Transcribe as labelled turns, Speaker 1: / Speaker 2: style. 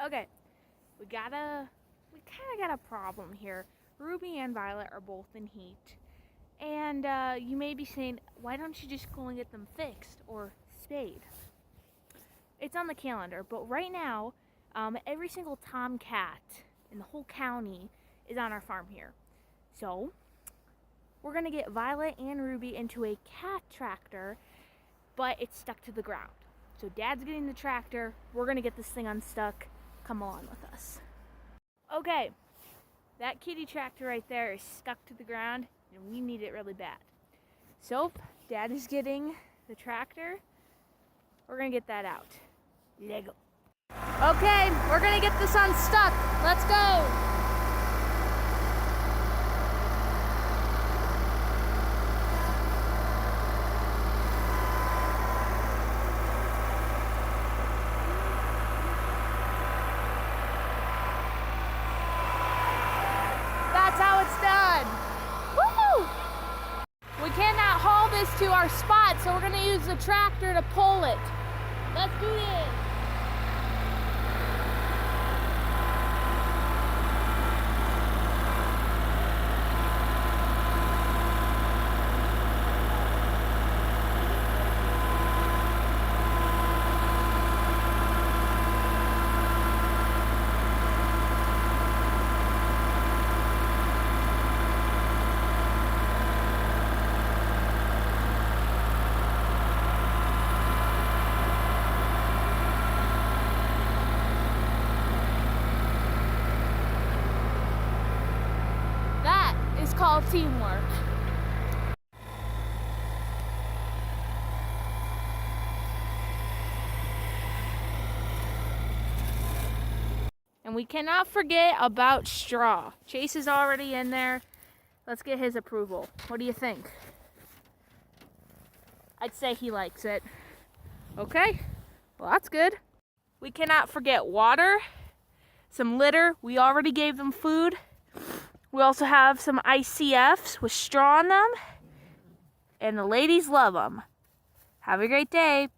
Speaker 1: Okay, we kind of got a problem here. Ruby and Violet are both in heat. And you may be saying, why don't you just go and get them fixed or spayed? It's on the calendar, but right now, every single tomcat in the whole county is on our farm here. So, we're going to get Violet and Ruby into a cat tractor, but it's stuck to the ground. So Dad's getting the tractor, we're going to get this thing unstuck. Come along with us. Okay, that kitty tractor right there is stuck to the ground, and we need it really bad. So, Dad is getting the tractor. We're going to get that out. Lego. Okay, we're going to get this unstuck. Let's go. That's how it's done. Woo! We cannot haul this to our spot, so we're going to use the tractor to pull it. Let's do this. It's called teamwork. And we cannot forget about straw. Chase is already in there. Let's get his approval. What do you think? I'd say he likes it. Okay, well that's good. We cannot forget water, some litter. We already gave them food. We also have some ICFs with straw on them, and the ladies love them. Have a great day.